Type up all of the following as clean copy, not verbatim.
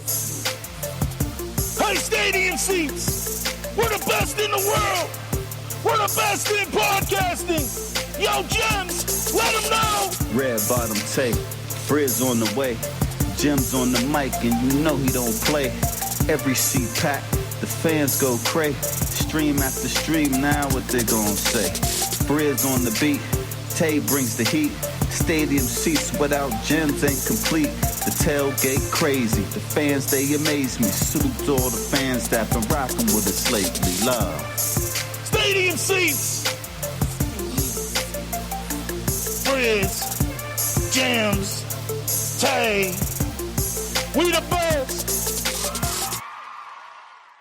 Hey, stadium seats. We're the best in the world. We're the best in podcasting. Yo, Gemz, let them know. Red bottom tape, Frizz on the way. Gemz on the mic, and you know he don't play. Every seat packed, the fans go cray. Stream after stream, now what they gon' say? Frizz on the beat, Tay brings the heat. Stadium seats without Gemz ain't complete. The tailgate crazy, the fans they amaze me. Salute to all the fans that been rocking with us lately. Love. Stadium seats. Frizz, Gemz, Tay, we the best.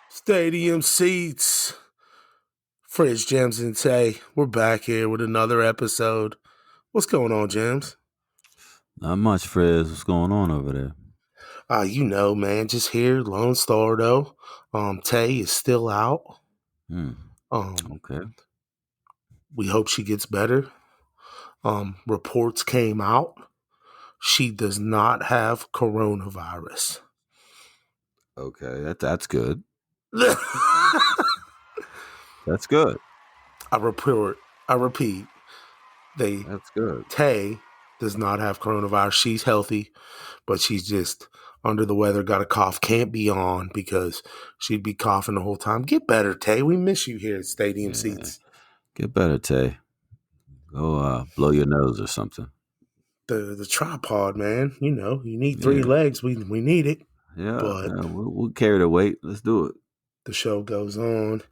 Stadium seats. Frizz, Gemz, and Tay. We're back here with another episode. What's going on, Gemz? Not much, Frizz. What's going on over there? You know, man, just here, Lone Star though. Tay is still out. Okay. We hope she gets better. Reports came out. She does not have coronavirus. Okay, that's good. That's good. I repeat. That's good. Tay does not have coronavirus. She's healthy, but she's just under the weather, got a cough, can't be on because she'd be coughing the whole time. Get better, Tay. We miss you here at Stadium Seats. Get better, Tay. Go blow your nose or something. The tripod, man. You know, you need 3 legs. We need it. Yeah, but we'll carry the weight. Let's do it. The show goes on,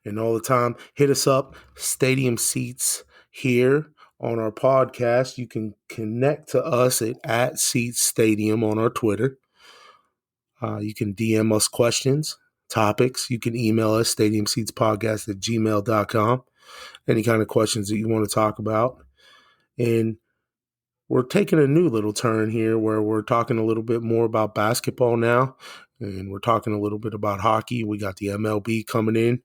and all the time, hit us up, Stadium Seats here on our podcast. You can connect to us at Seats Stadium on our Twitter. You can DM us questions, topics. You can email us, stadiumseatspodcast@gmail.com. Any kind of questions that you want to talk about. And we're taking a new little turn here where we're talking a little bit more about basketball now. And we're talking a little bit about hockey. We got the MLB coming in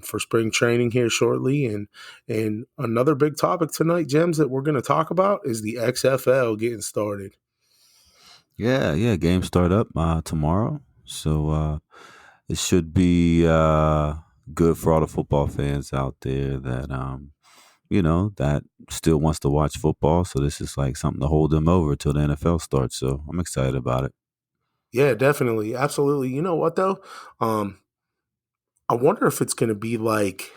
for spring training here shortly. And another big topic tonight, Gemz, that we're going to talk about is the XFL getting started. Yeah. Games start up tomorrow. So it should be good for all the football fans out there that, that still wants to watch football. So this is like something to hold them over till the NFL starts. So I'm excited about it. Yeah, definitely. Absolutely. You know what, though? I wonder if it's going to be like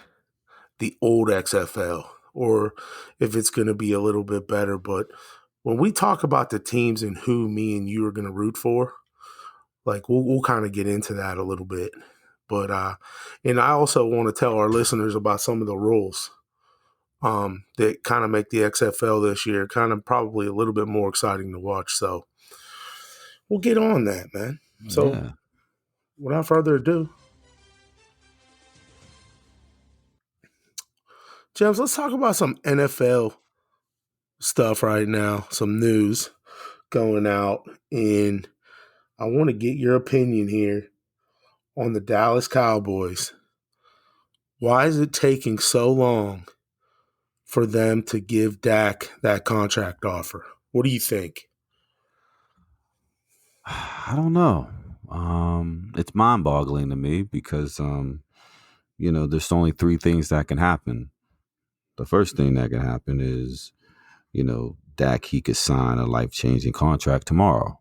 the old XFL or if it's going to be a little bit better. But when we talk about the teams and who me and you are going to root for, like we'll kind of get into that a little bit. But and I also want to tell our listeners about some of the rules that kind of make the XFL this year kind of probably a little bit more exciting to watch. So we'll get on that, man. So without further ado, Gemz, let's talk about some NFL stuff right now, some news going out. And I want to get your opinion here on the Dallas Cowboys. Why is it taking so long for them to give Dak that contract offer? What do you think? I don't know. It's mind-boggling to me because, there's only 3 things that can happen. The first thing that can happen is, Dak, he could sign a life-changing contract tomorrow.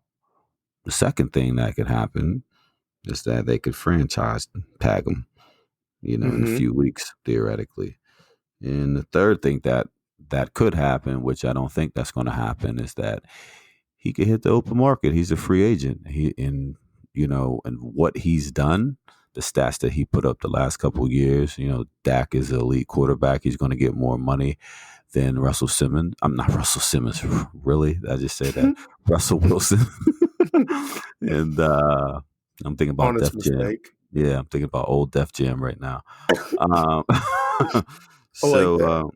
The second thing that could happen is that they could franchise tag him, in a few weeks, theoretically. And the third thing that could happen, which I don't think that's going to happen, is that he could hit the open market. He's a free agent. And what he's done, the stats that he put up the last couple of years, Dak is an elite quarterback. He's going to get more money than Russell Simmons. I'm not Russell Simmons, really. I just say that. Russell Wilson. And I'm thinking about Honest Def Jam. mistake. Yeah, I'm thinking about old Def Jam right now. So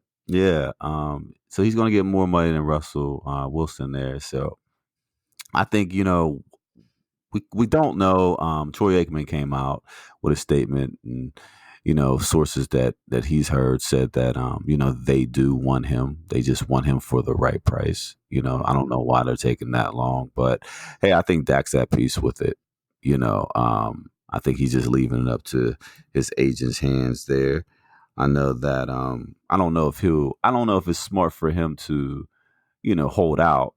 he's going to get more money than Russell Wilson there. So I think, we don't know. Troy Aikman came out with a statement, and sources that he's heard said that they do want him. They just want him for the right price. I don't know why they're taking that long, but hey, I think Dak's at peace with it. I think he's just leaving it up to his agent's hands there. I know that I don't know if it's smart for him to, hold out.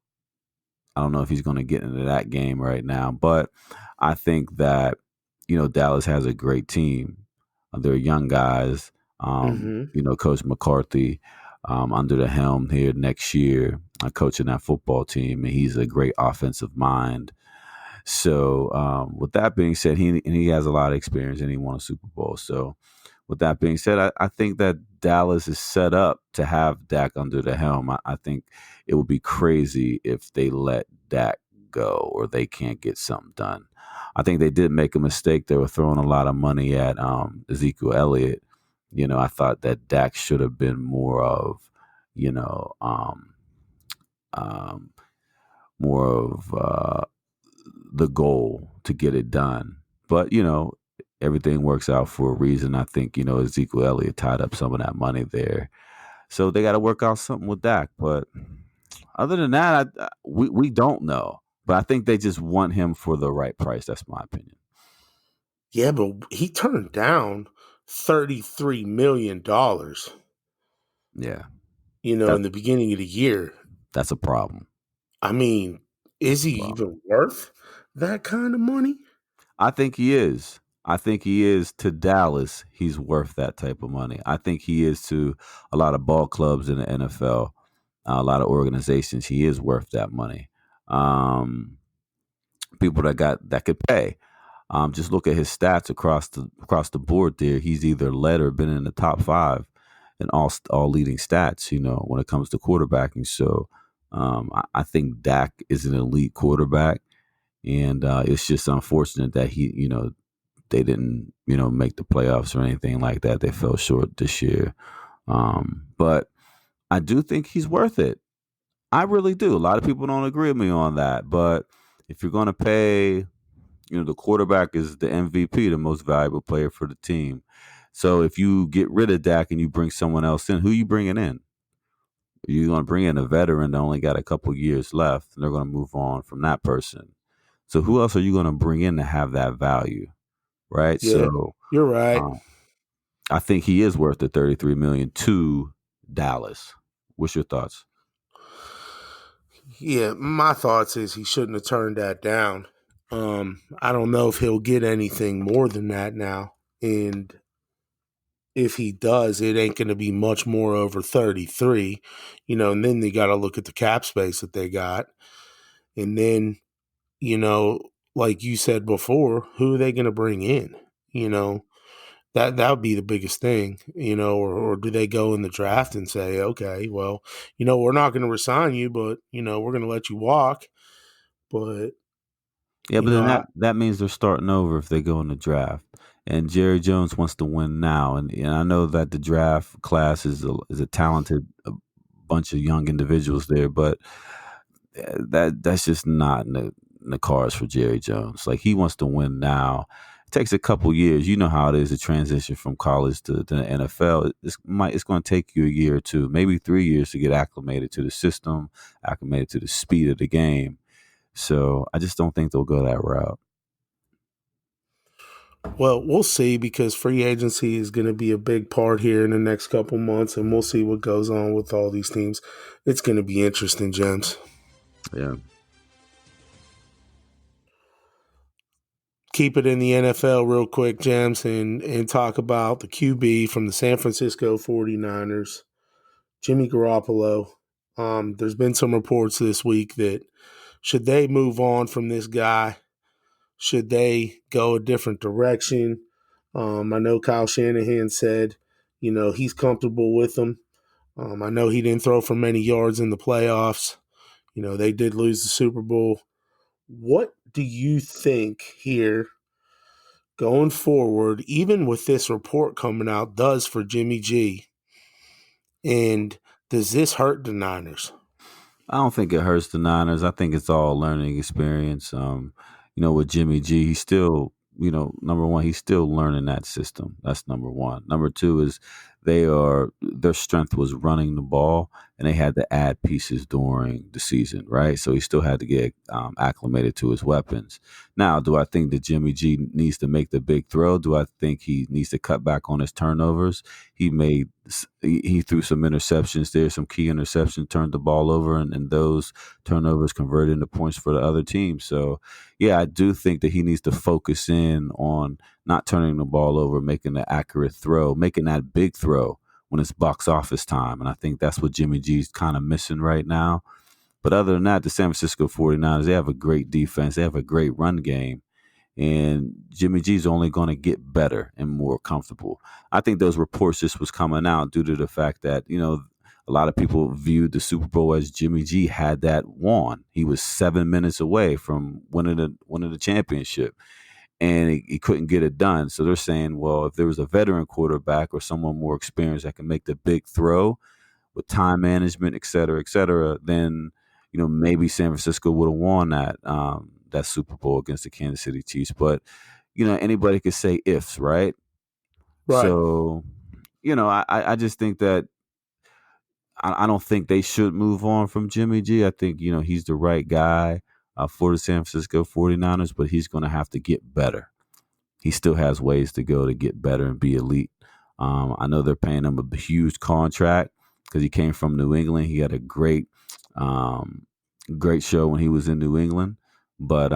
I don't know if he's going to get into that game right now, but I think that, Dallas has a great team. They're young guys. Hmm. Coach McCarthy under the helm here next year, coaching that football team, and he's a great offensive mind. So, with that being said, he has a lot of experience and he won a Super Bowl. So, with that being said, I think that Dallas is set up to have Dak under the helm. I think it would be crazy if they let Dak go or they can't get something done. I think they did make a mistake. They were throwing a lot of money at Ezekiel Elliott. I thought that Dak should have been more of, you know, um, more of the goal to get it done. But, everything works out for a reason. I think, Ezekiel Elliott tied up some of that money there. So they got to work out something with Dak. But other than that, we don't know. But I think they just want him for the right price. That's my opinion. Yeah, but he turned down $33 million. Yeah, In that the beginning of the year. that's a problem. I mean, is That's a he problem. even worth that kind of money? I think he is. I think he is to Dallas. He's worth that type of money. I think he is to a lot of ball clubs in the NFL, a lot of organizations. He is worth that money. Um, People that could pay. Just look at his stats across the board. There, he's either led or been in the top five in all leading stats. When it comes to quarterbacking. So I think Dak is an elite quarterback, and it's just unfortunate that they didn't make the playoffs or anything like that. They fell short this year, but I do think he's worth it. I really do. A lot of people don't agree with me on that, but if you're going to pay, the quarterback is the MVP, the most valuable player for the team. So if you get rid of Dak and you bring someone else in, who you bringing in? You're going to bring in a veteran that only got a couple years left, and they're going to move on from that person. So who else are you going to bring in to have that value, right? Yeah, So you're right. um, I think he is worth the 33 million to Dallas. What's your thoughts? Yeah, my thoughts is he shouldn't have turned that down. I don't know if he'll get anything more than that now. And if he does, it ain't going to be much more over 33, and then they got to look at the cap space that they got. And then, you know, like you said before, who are they going to bring in? You know, that would be the biggest thing, or do they go in the draft and say, okay, well, we're not going to resign you, but, we're going to let you walk. But, Yeah, but then I, that means they're starting over if they go in the draft. And Jerry Jones wants to win now, and I know that the draft class is a talented bunch of young individuals there, but that's just not in the cards for Jerry Jones. Like, he wants to win now. It takes a couple years. You know how it is to transition from college to the NFL. It's going to take you a year or two, maybe 3 years to get acclimated to the system, acclimated to the speed of the game. So I just don't think they'll go that route. well, we'll see, because free agency is going to be a big part here in the next couple months, and we'll see what goes on with all these teams. It's going to be interesting, Gems. Yeah. Keep it in the NFL real quick, Gems, and talk about the QB from the San Francisco 49ers, Jimmy Garoppolo. There's been some reports this week that should they move on from this guy? Should they go a different direction? I know Kyle Shanahan said, he's comfortable with him. I know he didn't throw for many yards in the playoffs. They did lose the Super Bowl. What do you think here going forward, even with this report coming out, does for Jimmy G? And does this hurt the Niners? I don't think it hurts the Niners. I think it's all learning experience. With Jimmy G, he's still, number one, he's still learning that system. That's number one. Number two is their strength was running the ball, and they had to add pieces during the season, right? So he still had to get acclimated to his weapons. Now, do I think that Jimmy G needs to make the big throw? Do I think he needs to cut back on his turnovers? He threw some interceptions there, some key interceptions, turned the ball over, and those turnovers converted into points for the other team. So, yeah, I do think that he needs to focus in on not turning the ball over, making the accurate throw, making that big throw when it's box office time. And I think that's what Jimmy G's kind of missing right now. But other than that, the San Francisco 49ers, they have a great defense. They have a great run game. And Jimmy G's only going to get better and more comfortable. I think those reports just was coming out due to the fact that, a lot of people viewed the Super Bowl as Jimmy G had that won. He was 7 minutes away from winning the championship, and he couldn't get it done. So they're saying, well, if there was a veteran quarterback or someone more experienced that can make the big throw with time management, et cetera, then maybe San Francisco would have won that Super Bowl against the Kansas City Chiefs. But anybody could say ifs, right? Right. So I just think that I don't think they should move on from Jimmy G. I think he's the right guy for the San Francisco 49ers, but he's going to have to get better. He still has ways to go to get better and be elite. I know they're paying him a huge contract because he came from New England. He had a great show when he was in New England, but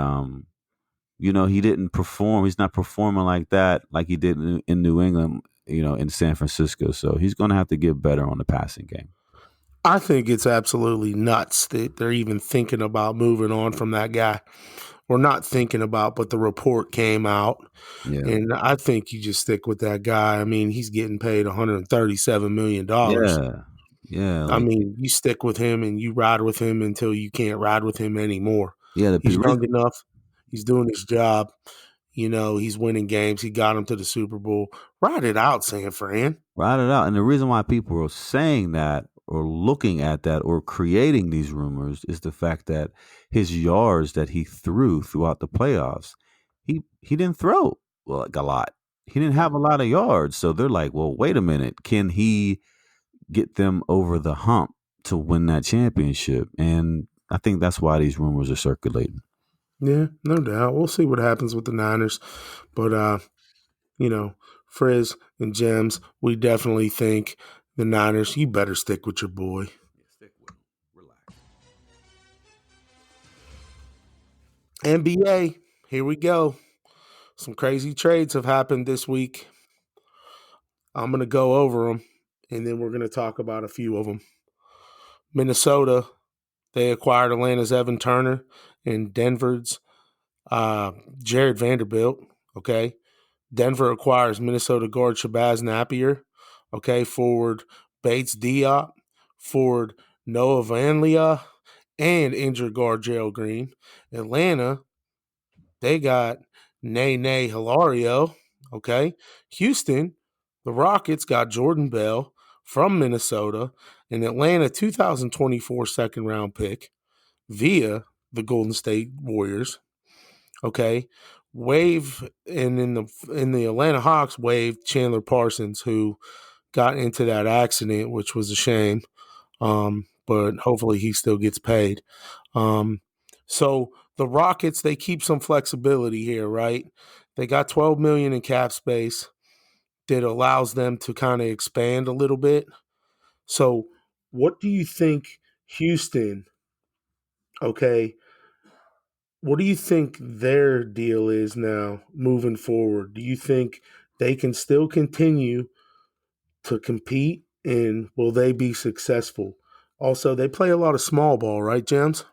he didn't perform. He's not performing like that like he did in New England, in San Francisco. So he's going to have to get better on the passing game. I think it's absolutely nuts that they're even thinking about moving on from that guy. Or not thinking about, but the report came out. Yeah. And I think you just stick with that guy. I mean, he's getting paid $137 million. Yeah. Yeah. I mean, you stick with him and you ride with him until you can't ride with him anymore. Yeah. He's young enough. He's doing his job. He's winning games. He got him to the Super Bowl. Ride it out, San Fran. Ride it out. And the reason why people are saying that or looking at that or creating these rumors is the fact that his yards that he threw throughout the playoffs, he didn't throw like a lot. He didn't have a lot of yards. So they're like, well, wait a minute. Can he get them over the hump to win that championship? And I think that's why these rumors are circulating. Yeah, no doubt. We'll see what happens with the Niners. But, Frizz and Gemz, we definitely think the Niners, you better stick with your boy. Stick with him. Relax. NBA, here we go. Some crazy trades have happened this week. I'm going to go over them, and then we're going to talk about a few of them. Minnesota, they acquired Atlanta's Evan Turner and Denver's Jared Vanderbilt, okay? Denver acquires Minnesota guard Shabazz Napier, okay? Forward Bates Diop, forward Noah Vanlia, and injured guard Gerald Green. Atlanta, they got Nene Hilario, okay? Houston, the Rockets got Jordan Bell from Minnesota, an Atlanta 2024 second-round pick via the Golden State Warriors, okay? Wave, and in the Atlanta Hawks waived Chandler Parsons, who got into that accident, which was a shame, but hopefully he still gets paid. So the Rockets, they keep some flexibility here, right? They got $12 million in cap space that allows them to kind of expand a little bit. So what do you think Houston, okay, what do you think their deal is now moving forward? Do you think they can still continue to compete, and will they be successful? Also, they play a lot of small ball, right, Gemz?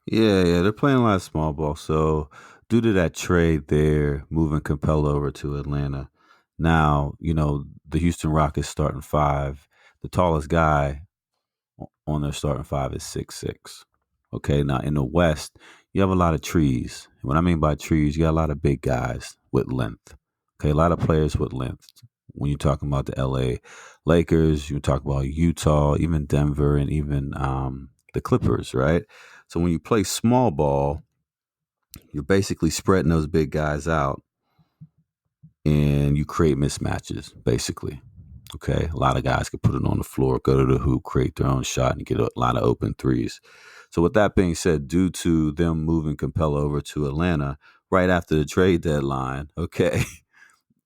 Yeah, they're playing a lot of small ball. So due to that trade, they're moving Capella over to Atlanta. Now, the Houston Rockets starting five, the tallest guy on their starting five is 6'6". Okay, now in the West, you have a lot of trees. What I mean by trees, you got a lot of big guys with length. Okay, a lot of players with length. When you're talking about the LA Lakers, you talk about Utah, even Denver, and even the Clippers, right? So when you play small ball, you're basically spreading those big guys out and you create mismatches, basically. Okay, a lot of guys could put it on the floor, go to the hoop, create their own shot, and get a lot of open threes. So, with that being said, due to them moving Capella over to Atlanta right after the trade deadline, okay,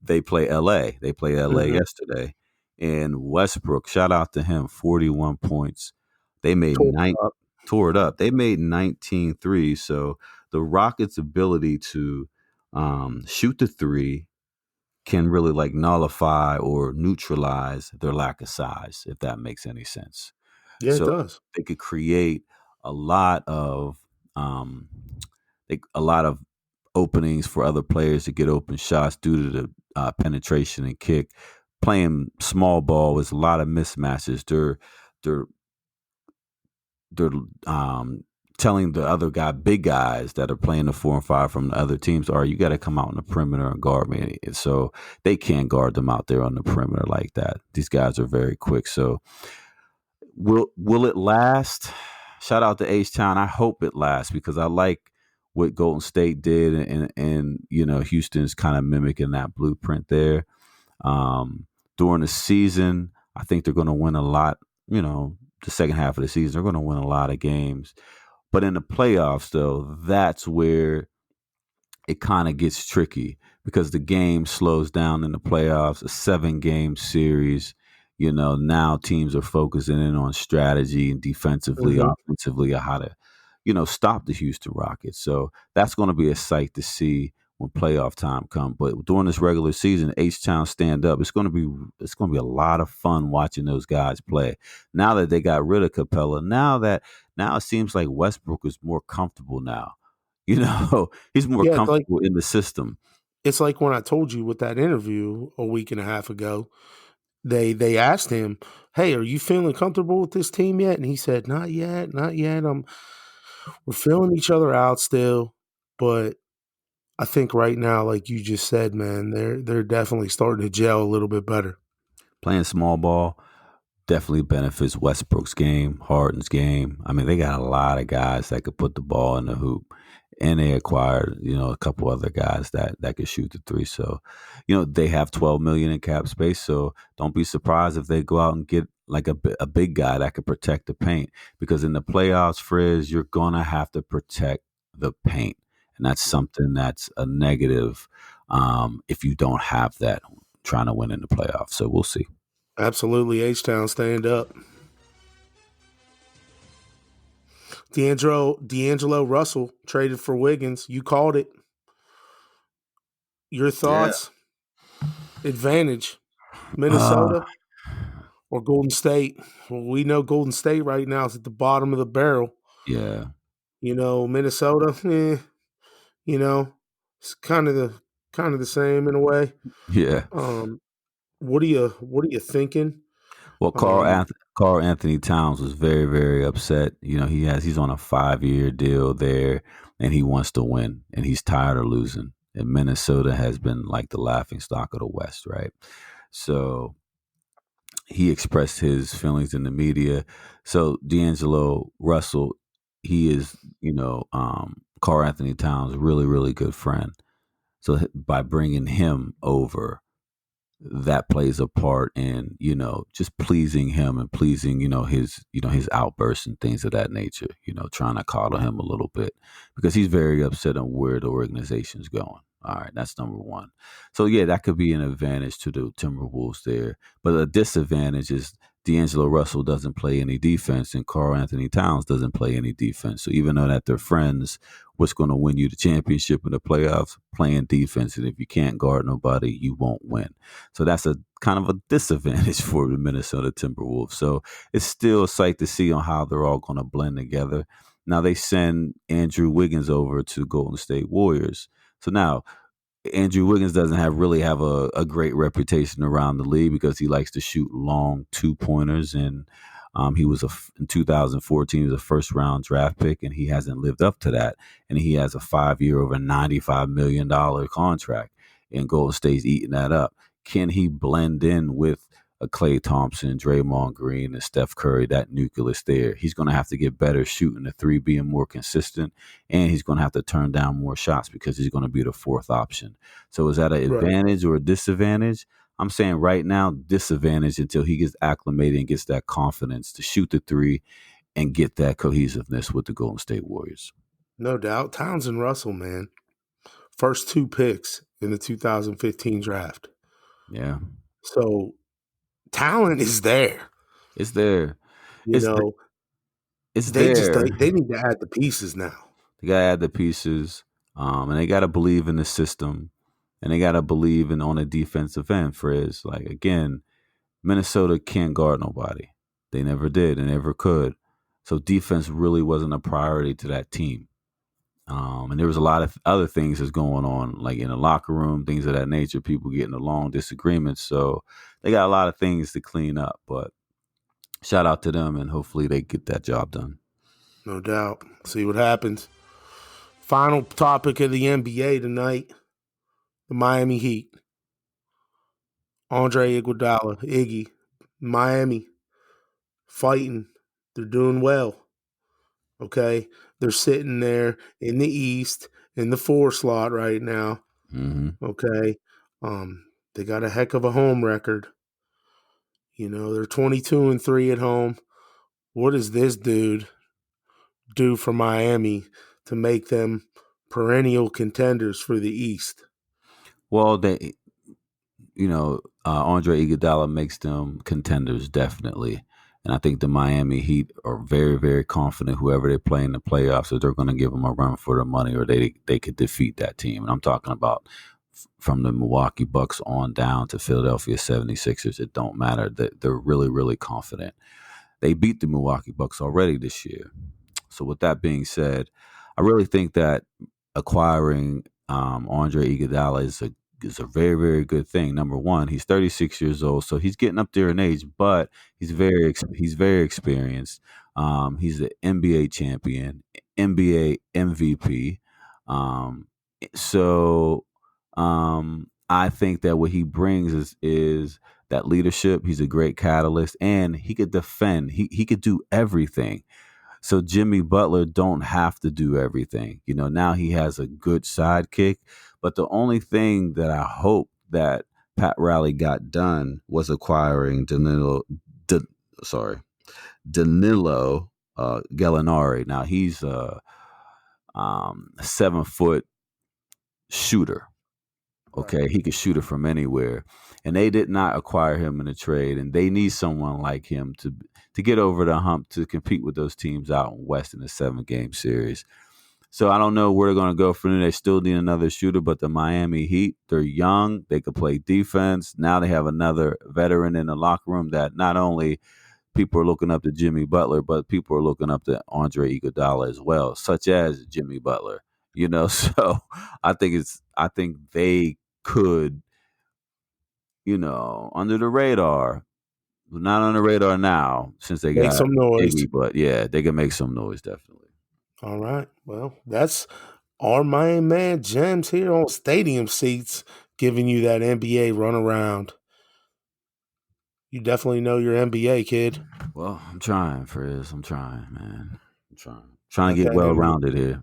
they play LA. They play LA Mhm. yesterday, and Westbrook, shout out to him, 41 points. They made Tore up. tore it up. They made 19 threes. So the Rockets' ability to shoot the three can really like nullify or neutralize their lack of size, if that makes any sense. Yeah, it So does. they could create a lot of um, a lot of openings for other players to get open shots due to the penetration and kick. Playing small ball was a lot of mismatches. They're they're telling the other big guys that are playing the 4 and 5 from the other teams, "All right, you got to come out on the perimeter and guard me." And so they can't guard them out there on the perimeter like that. These guys are very quick. So will it last? Shout out to H Town. I hope it lasts because I like what Golden State did, and Houston's kind of mimicking that blueprint there. During the season, I think they're going to win a lot. The second half of the season, they're going to win a lot of games. But in the playoffs, though, that's where it kind of gets tricky because the game slows down in the playoffs, a 7-game series. Now teams are focusing in on strategy and defensively, Mhm. offensively, how to, stop the Houston Rockets. So that's going to be a sight to see when playoff time comes. But during this regular season, H Town stand up. It's going to be a lot of fun watching those guys play. Now that they got rid of Capella, now it seems like Westbrook is more comfortable now. He's more Yeah, it's like comfortable in the system. it's like when I told you with that interview a week and a half ago, they asked him, "Hey, are you feeling comfortable with this team yet?" And he said, "Not yet, not yet. We're feeling each other out still, but I think right now, like you just said, man, they're definitely starting to gel a little bit better." Playing small ball definitely benefits Westbrook's game, Harden's game. I mean, they got a lot of guys that could put the ball in the hoop, and they acquired, a couple other guys that could shoot the three. So, they have 12 million in cap space. So don't be surprised if they go out and get like a big guy that could protect the paint, because in the playoffs, Frizz, you're gonna have to protect the paint, and that's something that's a negative if you don't have that trying to win in the playoffs. So we'll see. Absolutely, H-Town, stand up. D'Angelo Russell traded for Wiggins. You called it. Your Yeah. thoughts? Advantage, Uh, Minnesota or Golden State? Well, we know Golden State right now is at the bottom of the barrel. yeah, Minnesota, you know, it's kind of the same in a way. yeah. Um, what are you thinking? Well, Um, Carl Anthony Towns was very, very upset. He's on a 5-year deal there, and he wants to win, and he's tired of losing. And Minnesota has been like the laughing stock of the West, right? So he expressed his feelings in the media. So D'Angelo Russell, he is, Carl Anthony Towns' really, really good friend. So by bringing him over, that plays a part in just pleasing him and pleasing his outbursts and things of that nature, trying to coddle him a little bit because he's very upset on where the organization's going. All right, that's number one. So yeah, that could be an advantage to the Timberwolves there, but a disadvantage is D'Angelo Russell doesn't play any defense and Carl Anthony Towns doesn't play any defense. So even though that they're friends, what's going to win you the championship in the playoffs? Playing defense, and if you can't guard nobody, you won't win. So that's a kind of a disadvantage for the Minnesota Timberwolves. So it's still a sight to see on how they're all going to blend together. Now they send Andrew Wiggins over to Golden State Warriors. So now Andrew Wiggins doesn't really have a great reputation around the league because he likes to shoot long 2-pointers, and he was in 2014 he was a first round draft pick, and he hasn't lived up to that. And he has a 5-year, over $95 million contract, and Golden State's eating that up. Can he blend in with a Klay Thompson, Draymond Green, and Steph Curry, that nucleus there? He's going to have to get better shooting the three, being more consistent, and he's going to have to turn down more shots because he's going to be the fourth option. So is that an right. advantage or a disadvantage? I'm saying right now, disadvantage until he gets acclimated and gets that confidence to shoot the three and get that cohesiveness with the Golden State Warriors. No doubt. Towns and Russell, man. First 2 picks in the 2015 draft. Yeah. So talent is there. It's there. You It's know, it's they just there. they need to add the pieces now. They gotta add the pieces, and they gotta believe in the system, and they gotta believe in on the defensive end. Frizz, like again, Minnesota can't guard nobody. They never did and never could. So defense really wasn't a priority to that team. And there was a lot of other things that's going on, like in the locker room, things of that nature, people getting along, disagreements. So they got a lot of things to clean up. But shout out to them, and hopefully they get that job done. No doubt. See what happens. Final topic of the NBA tonight, the Miami Heat. Andre Iguodala, Iggy, Miami, fighting. They're doing well. Okay? They're sitting there in the East in the 4 slot right now. Mm-hmm. Okay? They got a heck of a home record. They're 22-3 at home. What does this dude do for Miami to make them perennial contenders for the East? Well, Andre Iguodala makes them contenders, definitely. And I think the Miami Heat are very, very confident whoever they play in the playoffs that they're going to give them a run for their money, or they could defeat that team. And I'm talking about from the Milwaukee Bucks on down to Philadelphia 76ers. It don't matter. They're really, really confident. They beat the Milwaukee Bucks already this year. So with that being said, I really think that acquiring Andre Iguodala is a very, very good thing. Number one, he's 36 years old, so he's getting up there in age, but he's very experienced. He's the NBA champion, NBA MVP. So I think that what he brings is that leadership. He's a great catalyst, and he could defend. He could do everything. So Jimmy Butler don't have to do everything. Now he has a good sidekick. But the only thing that I hope that Pat Riley got done was acquiring Danilo Gallinari. Now he's a 7-foot shooter. Okay, right. He could shoot it from anywhere, and they did not acquire him in a trade, and they need someone like him to get over the hump to compete with those teams out in West in a 7-game series. So I don't know where they're going to go from there. They still need another shooter, but the Miami Heat, they're young. They could play defense. Now they have another veteran in the locker room that not only people are looking up to Jimmy Butler, but people are looking up to Andre Iguodala as well, such as Jimmy Butler. So I think they could, under the radar, not on the radar now since they make got some noise. Iggy, but yeah, they can make some noise definitely. All right. Well, that's our main man Gemz here on Stadium Seats, giving you that NBA runaround. You definitely know your NBA, kid. Well, I'm trying, Frizz. I'm trying, man. I'm trying to get well-rounded here.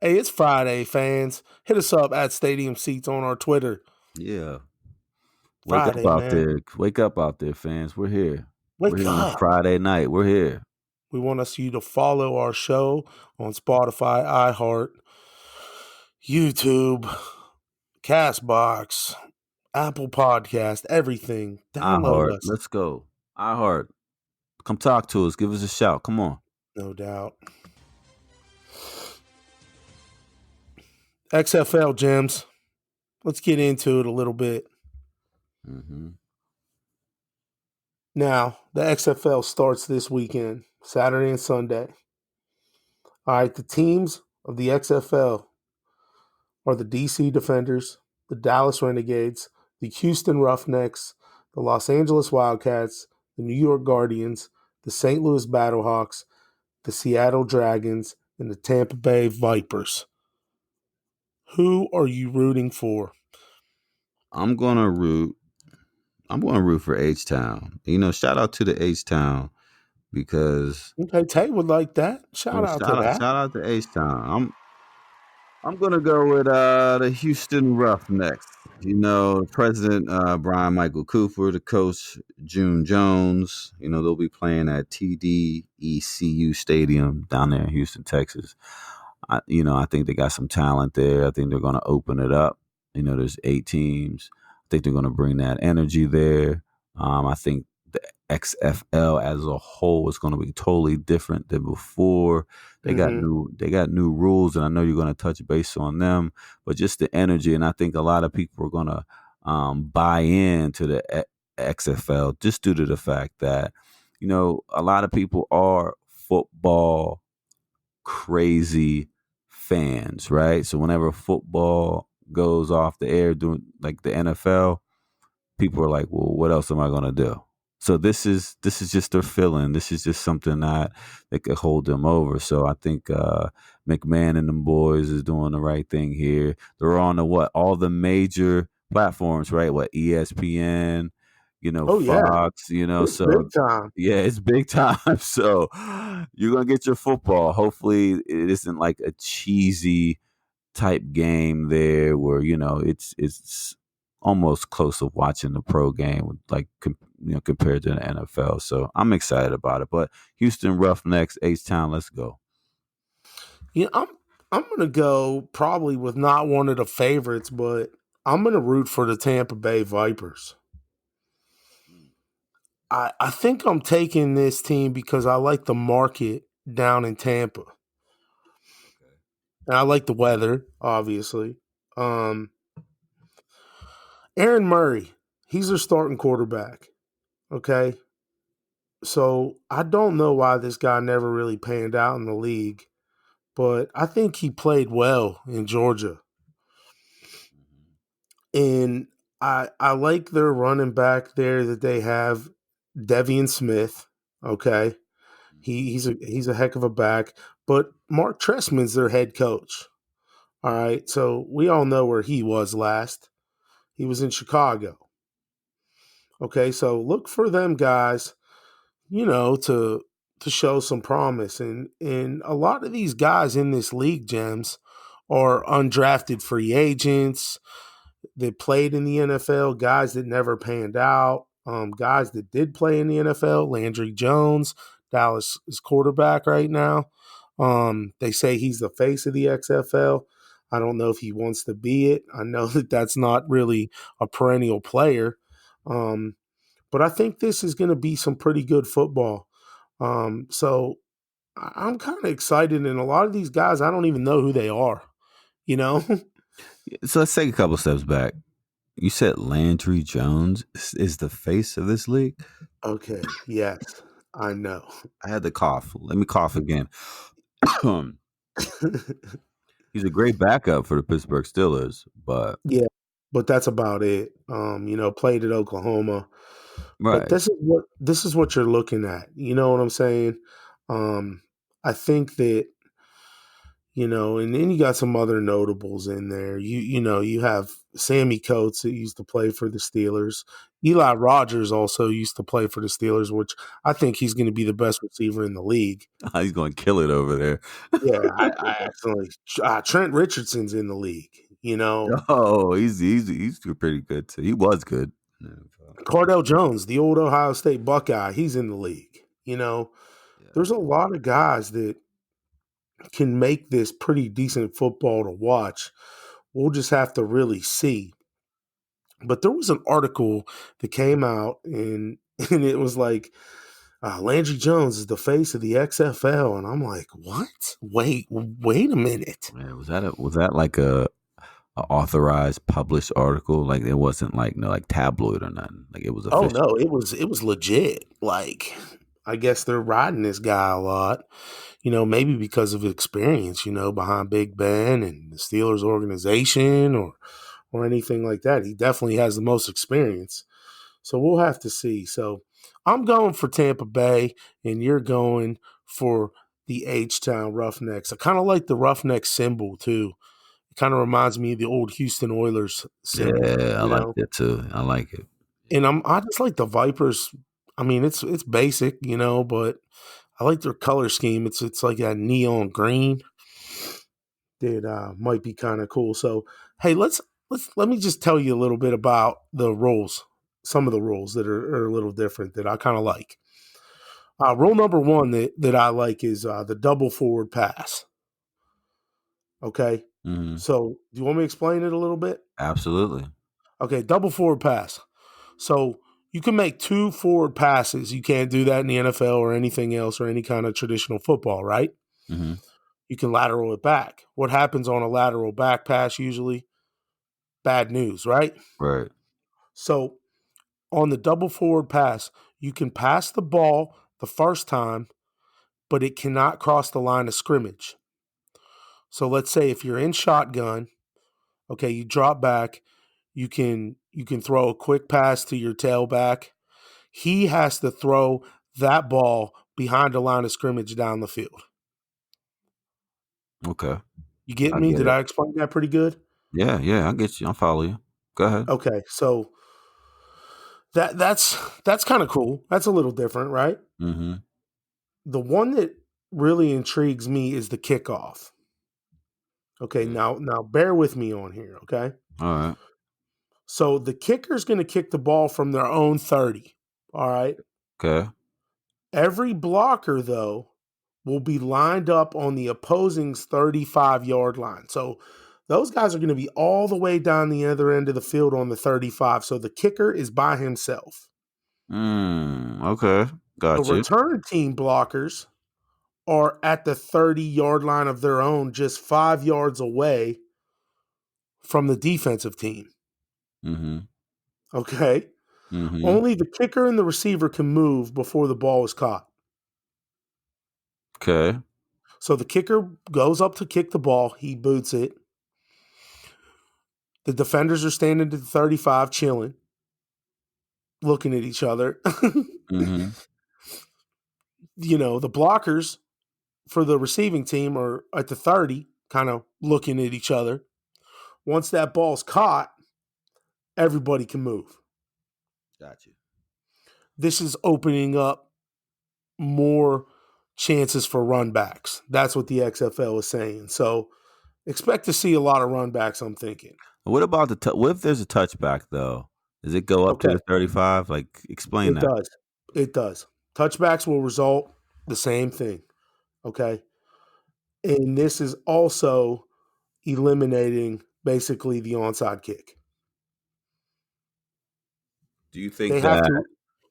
Hey, it's Friday, fans. Hit us up at Stadium Seats on our Twitter. Yeah. Wake up out there, fans. We're here. We're here on Friday night. We're here. We want you to follow our show on Spotify, iHeart, YouTube, Castbox, Apple Podcast, everything. Download us. Let's go. iHeart. Come talk to us. Give us a shout. Come on. No doubt. XFL, Gemz. Let's get into it a little bit. Mm-hmm. Now, the XFL starts this weekend, Saturday and Sunday. All right, the teams of the XFL are the DC Defenders, the Dallas Renegades, the Houston Roughnecks, the Los Angeles Wildcats, the New York Guardians, the St. Louis Battlehawks, the Seattle Dragons, and the Tampa Bay Vipers. Who are you rooting for? I'm going to root for H-Town. Shout out to the H-Town because... Okay, Tay would like that. Shout out to that. Shout out to H-Town. I'm gonna go with the Houston Roughnecks. President Brian Michael Cooper, the coach June Jones. They'll be playing at TDECU Stadium down there in Houston, Texas. I think they got some talent there. I think they're going to open it up. There's 8 teams. I think they're going to bring that energy there. I think the XFL as a whole is going to be totally different than before. Hmm. They got new rules, and I know you're going to touch base on them, but just the energy, and I think a lot of people are going to buy into the XFL just due to the fact that a lot of people are football crazy fans, right? So whenever football goes off the air doing like the NFL, people are like, "Well, what else am I going to do?" So this is just their feeling. This is just something that could hold them over. So I think McMahon and them boys is doing the right thing here. They're on the what all the major platforms, right? What ESPN, Oh yeah, Fox, it's so big time. yeah, it's big time. So you're gonna get your football. Hopefully, it isn't like a cheesy type game there where it's almost close to watching the pro game, like compared to the NFL. So I'm excited about it. But Houston Roughnecks, H Town, let's go. Yeah, I'm gonna go probably with not one of the favorites, but I'm gonna root for the Tampa Bay Vipers. I think I'm taking this team because I like the market down in Tampa. Okay. And I like the weather, obviously. Um, Aaron Murray, he's their starting quarterback. Okay. So I don't know why this guy never really panned out in the league, but I think he played well in Georgia. And I like their running back there that they have, Devian Smith. Okay. He's a heck of a back. But Mark Trestman's their head coach. All right. So we all know where he was last. He was in Chicago. Okay. So look for them guys, to show some promise. And a lot of these guys in this league, Gems, are undrafted free agents that played in the NFL, guys that never panned out, guys that did play in the NFL. Landry Jones, Dallas is quarterback right now. They say he's the face of the XFL. I don't know if he wants to be it. I know that that's not really a perennial player. Um, but I think this is going to be some pretty good football. So I'm kind of excited. And a lot of these guys, I don't even know who they are, you know? So let's take a couple steps back. You said Landry Jones is the face of this league. Okay. Yes, I know. I had to cough. Let me cough again. He's a great backup for the Pittsburgh Steelers, but Yeah, but that's about it. Played at Oklahoma. But right. this is what you're looking at. You know what I'm saying? I think that, and then you got some other notables in there. You have Sammy Coates that used to play for the Steelers. Eli Rogers also used to play for the Steelers, which I think he's going to be the best receiver in the league. He's going to kill it over there. Yeah, I actually Trent Richardson's in the league. Oh, he's pretty good too. He was good. Yeah, Cardell Jones, the old Ohio State Buckeye, he's in the league. There's a lot of guys that can make this pretty decent football to watch. We'll just have to really see. But there was an article that came out, and and it was like Landry Jones is the face of the XFL, and I'm like, what? Wait a minute. Man, was that like a authorized published article? Like it wasn't like no like tabloid or nothing. Like it was Oh official. no, it was legit. Like I guess they're riding this guy a lot. Maybe because of experience, behind Big Ben and the Steelers organization or anything like that. He definitely has the most experience. So we'll have to see. So I'm going for Tampa Bay, and you're going for the H Town Roughnecks. I kind of like the Roughneck symbol too. It kind of reminds me of the old Houston Oilers symbol, Yeah, I like it too. I like it. And I just like the Vipers. I mean, it's basic, but I like their color scheme. It's like that neon green that might be kind of cool. So, hey, let me just tell you a little bit about the rules. Some of the rules that are a little different that I kind of like. Rule number one that I like is the double forward pass. Okay. Mm-hmm. So, do you want me to explain it a little bit? Absolutely. Okay, double forward pass. So, you can make two forward passes. You can't do that in the NFL or anything else or any kind of traditional football, right? Mm-hmm. You can lateral it back. What happens on a lateral back pass usually? Bad news, right? Right. So, on the double forward pass, you can pass the ball the first time, but it cannot cross the line of scrimmage. So let's say if you're in shotgun, okay, you drop back, you can throw a quick pass to your tailback. He has to throw that ball behind the line of scrimmage down the field. Okay. You get I me? get Did it. I explain that pretty good? Yeah, yeah, I get you. I follow you. Go ahead. Okay, so that's kind of cool. That's a little different, right? Mm-hmm. The one that really intrigues me is the kickoff. Okay, Okay. now bear with me on here, okay? All right. So the kicker's going to kick the ball from their own 30. All right. Okay. Every blocker, though, will be lined up on the opposing's 35-yard line. So those guys are going to be all the way down the other end of the field on the 35. So the kicker is by himself. Okay. The Got you. return team blockers are at the 30-yard line of their own, just 5 yards away from the defensive team. Mm-hmm. Okay. Mm-hmm. Only the kicker and the receiver can move before the ball is caught. Okay. So the kicker goes up to kick the ball. He boots it. The defenders are standing at the 35 chilling, looking at each other. Mm-hmm. The blockers for the receiving team are at the 30, kind of looking at each other. Once that ball's caught, everybody can move. Got you. This is opening up more chances for run backs. That's what the XFL is saying. So expect to see a lot of run backs, I'm thinking. What about what if there's a touchback though? Does it go up to Okay, the 35? Like, explain it that. does. It does. Touchbacks will result the same thing. Okay. And this is also eliminating basically the onside kick. Do you think They have that? to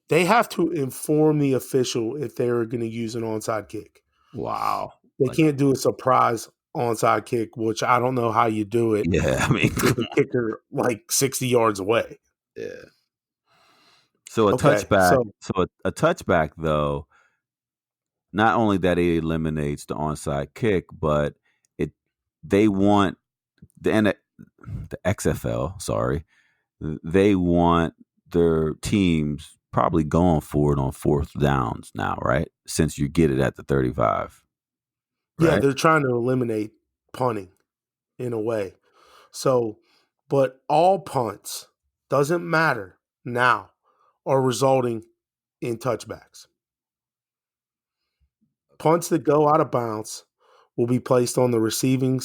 they have to inform the official if they're going to use an onside kick. Wow. They Like, can't do a surprise onside kick, which I don't know how you do it yeah. I mean, with come a on. kicker like 60 yards away. Yeah. So a Okay, touchback. so So a touchback though. Not only that it eliminates the onside kick, but it they want the XFL. Sorry, they want their teams probably going for it on fourth downs now, right? Since you get it at the 35, yeah, right? they're trying to eliminate punting in a way. So, but all punts doesn't matter now are resulting in touchbacks. Punts that go out of bounds will be placed on the receiving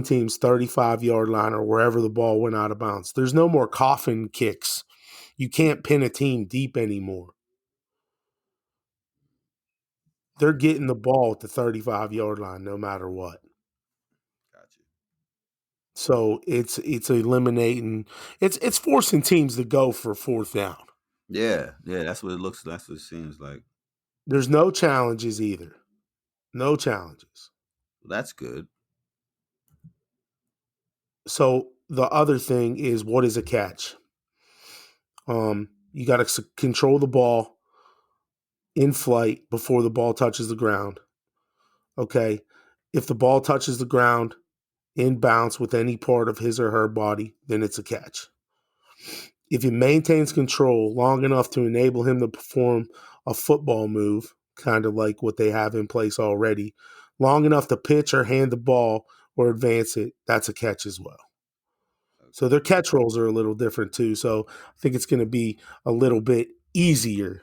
team's 35-yard line or wherever the ball went out of bounds. There's no more coffin kicks. You can't pin a team deep anymore. They're getting the ball at the 35-yard line no matter what. Gotcha. So it's eliminating it's forcing teams to go for fourth down. Yeah, yeah, that's what it looks. That's what it seems like. There's no challenges either. No challenges. That's good. So the other thing is, what is a catch? You got to control the ball in flight before the ball touches the ground. Okay. If the ball touches the ground in bounce with any part of his or her body, then it's a catch. If he maintains control long enough to enable him to perform a football move, kind of like what they have in place already, long enough to pitch or hand the ball or advance it, that's a catch as well. So their catch rolls are a little different too. So I think it's going to be a little bit easier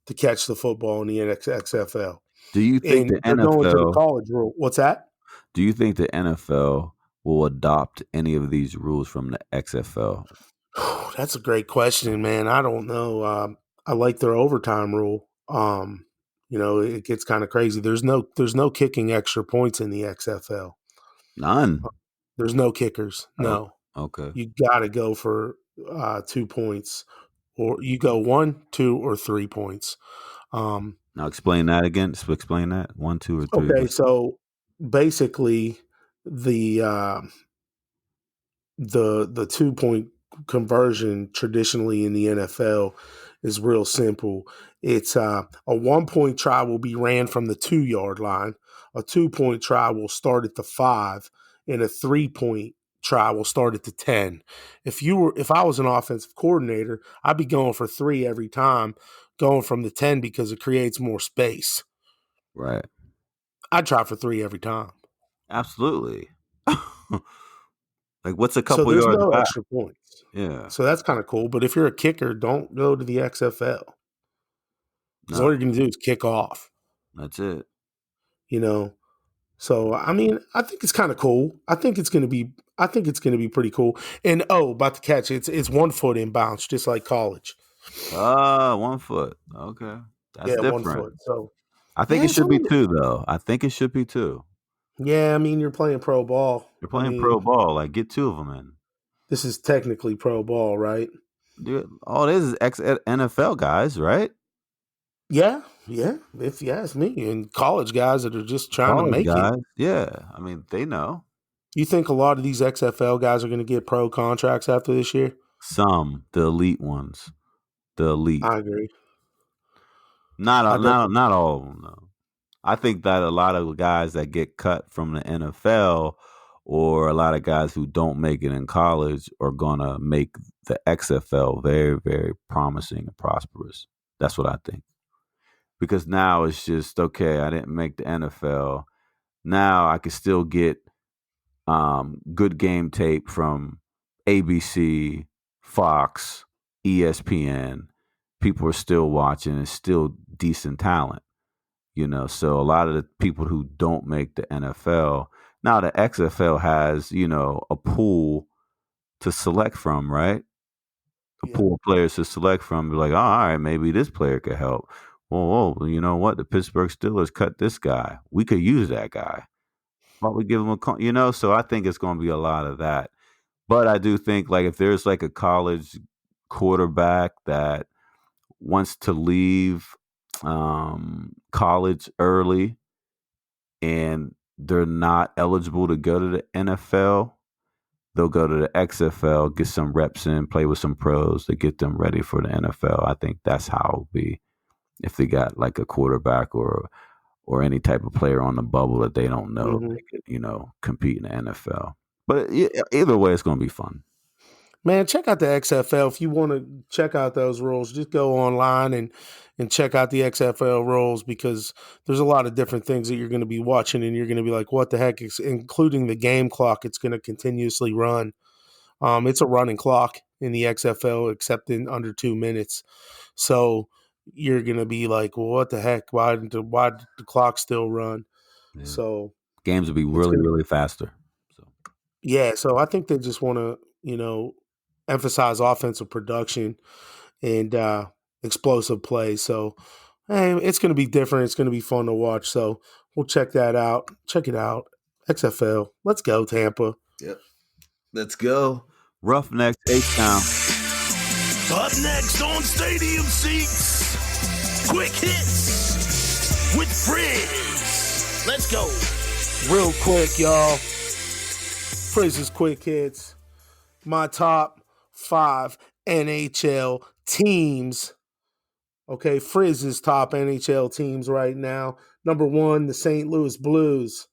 to catch the football in the XFL. Do you think And the they're going to the NFL? college rule. What's that? Do you think the NFL will adopt any of these rules from the XFL? That's a great question, man. I don't know. I like their overtime rule. It gets kind of crazy. There's no kicking extra points in the XFL. None. There's no kickers. Oh, No, okay. you got to go for 2 points, or you go 1, 2, or 3 points. Um, Now explain that again. Just explain that. One, two, or three. okay, so basically, the uh, the 2 point conversion traditionally in the NFL is real simple. It's a 1 point try will be ran from the 2 yard line. A 2 point try will start at the 5, and a 3 point try will start at the 10. If I was an offensive coordinator, I'd be going for 3 every time, going from the 10 because it creates more space. Right. I'd try for 3 every time. Absolutely. Like, what's a So couple there's yards no back? extra points. Yeah. So that's kind of cool. But if you're a kicker, don't go to the XFL because all No, you're going to do is kick off, that's it. you know? So, I mean, I think it's kind of cool. I think it's going to be pretty cool. And about the catch, it's 1 foot inbounds, just like college. 1 foot. Okay. That's Yeah, one different. foot. So, I think yeah, it it's should be only, two, though. I think it should be two. yeah, I mean, you're playing pro ball. You're I playing pro mean, ball. Like, get two of them in. this is technically pro ball, right? Dude, all it is ex NFL guys, right? Yeah, yeah. If you ask me, and college guys that are just trying to College make it. guys. Yeah. I mean, they know. You think a lot of these XFL guys are going to get pro contracts after this year? Some, the elite ones. The elite. I agree. Not I definitely. not all of them, though. I think that a lot of guys that get cut from the NFL or a lot of guys who don't make it in college are going to make the XFL very, very promising and prosperous. That's what I think. Because now it's just, okay, I didn't make the NFL. Now I can still get good game tape from ABC, Fox, ESPN. People are still watching. It's still decent talent. So a lot of the people who don't make the NFL, now the XFL has, a pool to select from, right? A Yeah. pool of players to select from. Be like, oh, all right, maybe this player could help. Whoa, you know what? The Pittsburgh Steelers cut this guy. We could use that guy. Why don't we give him So I think it's going to be a lot of that. But I do think, like, if there's like a college quarterback that wants to leave college early and they're not eligible to go to the NFL, they'll go to the XFL, get some reps in, play with some pros to get them ready for the NFL. I think that's how it'll be if they got like a quarterback or any type of player on the bubble that they don't know if Hmm. they could, compete in the NFL. But either way, it's going to be fun. Man, check out the XFL. If you want to check out those rules, just go online and check out the XFL rules because there's a lot of different things that you're going to be watching and you're going to be like, what the heck? Including the game clock, it's going to continuously run. It's a running clock in the XFL, except in under 2 minutes. So you're going to be like, well, what the heck? Why did the clock still run? Yeah. So Games will be it's really, going to, really faster. So yeah. So I think they just want to, emphasize offensive production and explosive play. So, hey, it's going to be different. It's going to be fun to watch. So we'll check that out. Check it out. XFL. Let's go, Tampa. yep. Let's go. Roughnecks, H-Town. Up next on Stadium Seats, quick hits with Frizz. Let's go. Real quick, y'all. Frizz's quick hits. My top 5 NHL teams. Okay, Frizz's top NHL teams right now. Number 1, the St. Louis Blues.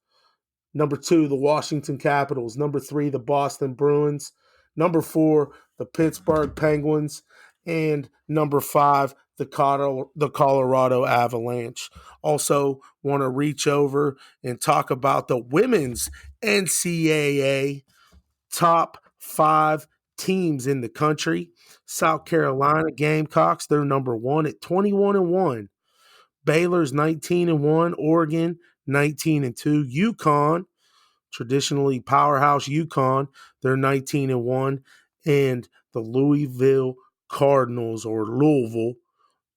Number 2, the Washington Capitals. Number 3, the Boston Bruins. Number 4, the Pittsburgh Penguins. And number 5, the Colorado Avalanche. Also, want to reach over and talk about the women's NCAA top 5 teams in the country. South Carolina Gamecocks, they're number 1 at 21-1. Baylor's 19-1. Oregon 19-2. UConn traditionally powerhouse UConn, they're 19-1, and the Louisville Cardinals or Louisville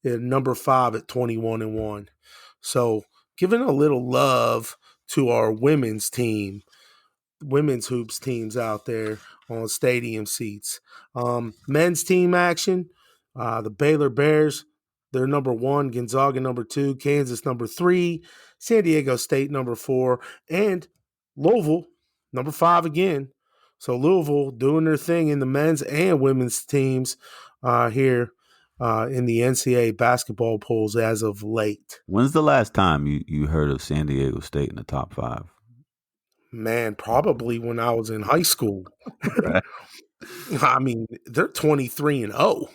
at number 5 at 21-1. So giving a little love to our women's hoops teams out there on stadium seats. Men's team action, the Baylor Bears, they're number 1, Gonzaga number 2, Kansas number 3, San Diego State number 4, and Louisville number 5 again. So Louisville doing their thing in the men's and women's teams here in the NCAA basketball polls as of late. When's the last time you heard of San Diego State in the top 5? Man, probably when I was in high school. Right. I mean, they're 23-0.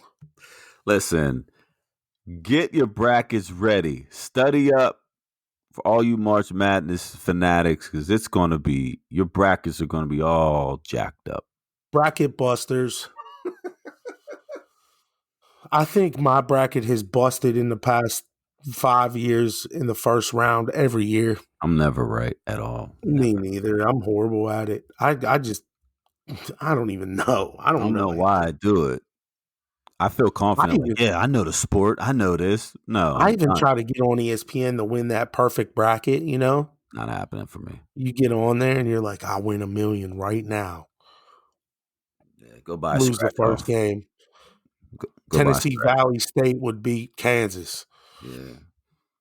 Listen, get your brackets ready. Study up for all you March Madness fanatics, because it's going to be, your brackets are going to be all jacked up. Bracket busters. I think my bracket has busted in the past 5 years in the first round every year. I'm never right at all. Me neither. I'm horrible at it. I don't even know. I don't know why I do it. I feel confident. I know the sport. I know this. No. I even try to get on ESPN to win that perfect bracket, you know? Not happening for me. You get on there and you're like, I'll win $1 million right now. Yeah, go buy lose the first game. Go Tennessee Valley State would beat Kansas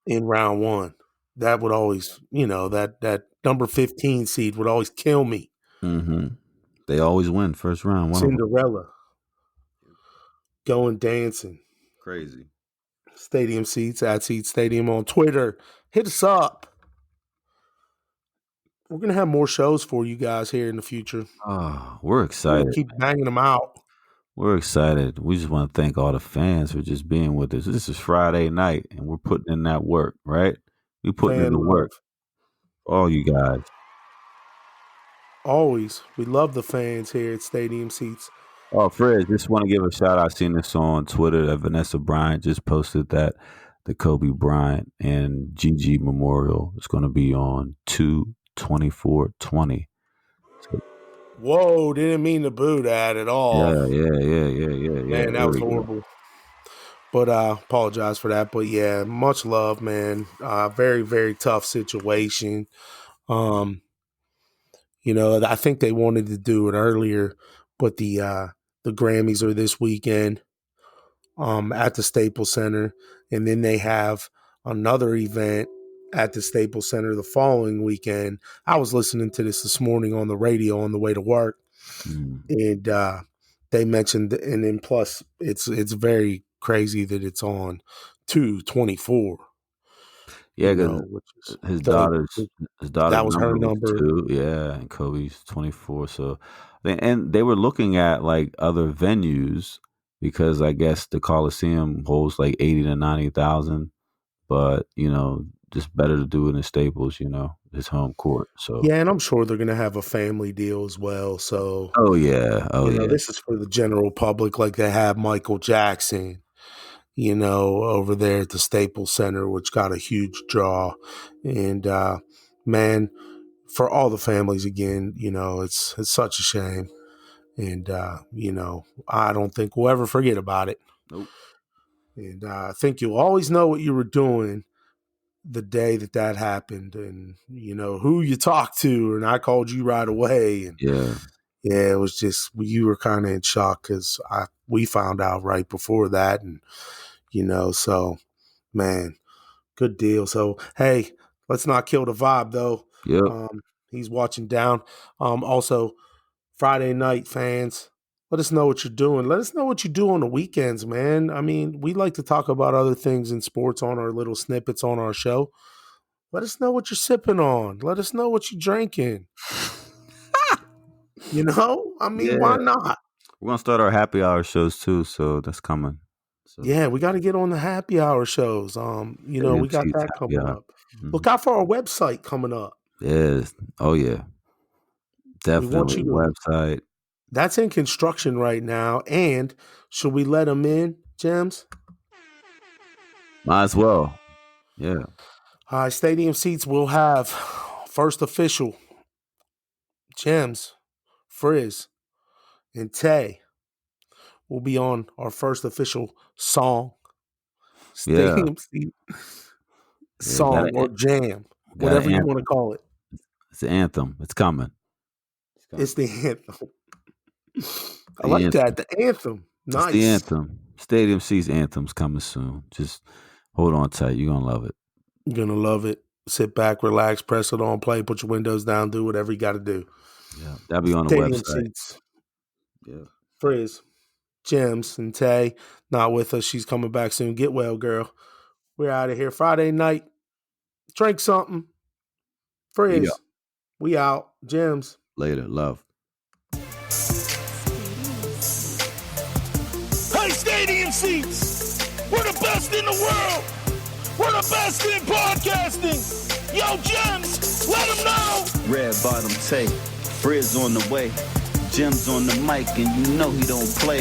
in round 1. That would always, that number 15 seed would always kill me. Mm-hmm. They always win first round. Cinderella. Going dancing. Crazy. Stadium Seats, at Seat Stadium on Twitter. Hit us up. We're going to have more shows for you guys here in the future. Oh, we're excited. We'll keep banging them out. We're excited. We just want to thank all the fans for just being with us. This is Friday night, and we're putting in that work, right? We're putting in the work. All you guys. Always. We love the fans here at Stadium Seats. Oh, Frizz, just want to give a shout out. I seen this on Twitter that Vanessa Bryant just posted that the Kobe Bryant and Gigi Memorial is going to be on 2/24/20. Whoa, didn't mean to boo that at all. Yeah. Man, that was horrible. But I apologize for that. But yeah, much love, man. Very, very tough situation. I think they wanted to do it earlier, but the Grammys are this weekend at the Staples Center, and then they have another event at the Staples Center the following weekend. I was listening to this morning on the radio on the way to work, and they mentioned, and then plus it's very crazy that it's on 2/24. Yeah, because his daughter that was her number 2. Yeah, and Kobe's 24. So, and they were looking at like other venues because I guess the Coliseum holds like 80 to 90,000, but just better to do it in Staples, his home court. So yeah, and I'm sure they're gonna have a family deal as well. So this is for the general public, like they have Michael Jackson, over there at the Staples Center, which got a huge draw. And man, for all the families again, it's such a shame. And I don't think we'll ever forget about it. Nope. And I think you'll always know what you were doing the day that happened, and who you talked to, and I called you right away. And it was just, you were kind of in shock because we found out right before that, and so man, good deal. So hey, let's not kill the vibe though. He's watching down. Also, Friday night fans, let us know what you're doing. Let us know what you do on the weekends, man. I mean, we like to talk about other things in sports on our little snippets on our show. Let us know what you're sipping on. Let us know what you're drinking. Why not? We're going to start our happy hour shows too, so that's coming. So. Yeah, we got to get on the happy hour shows. We got that coming up. Mm-hmm. Look out for our website coming up. Yes. Oh, yeah. Definitely. Website. That's in construction right now. And should we let them in, Gemz? Might as well. Yeah. Stadium Seats will have first official Gemz, Frizz, and Tay will be on our first official song, Yeah. stadium seat Yeah, song or jam, whatever you want to call it. It's the anthem. It's coming. It's the anthem. I The like anthem. that. The anthem. Nice. It's the anthem. Stadium Seats anthem's coming soon. Just hold on tight. You're going to love it. You're going to love it. Sit back, relax, press it on, play, put your windows down, do whatever you got to do. Yeah, that'll be on the Stadium website. seats. Yeah. Frizz, Gemz, and Tay not with us. She's coming back soon. Get well, girl. We're out of here. Friday night. Drink something. Frizz. Yeah. We out. Gemz. Later. Love. Hey, stadium seats. We're the best in the world. We're the best in podcasting. Yo, Gemz, let them know. Red bottom tape, Frizz on the way. Gemz on the mic, and you know he don't play.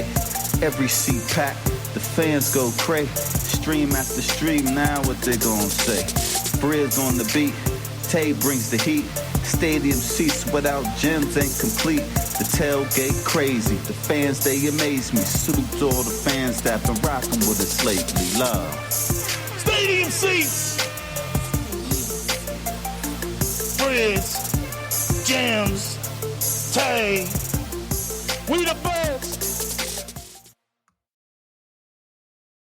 Every seat packed, the fans go cray. Stream after stream, now what they gon' say? Frizz on the beat, Tay brings the heat. Stadium seats without Gemz ain't complete. The tailgate crazy, the fans they amaze me. Salute to all the fans that been rockin' with us lately. Love. Stadium seats. Frizz, Gemz, Tay. We the best.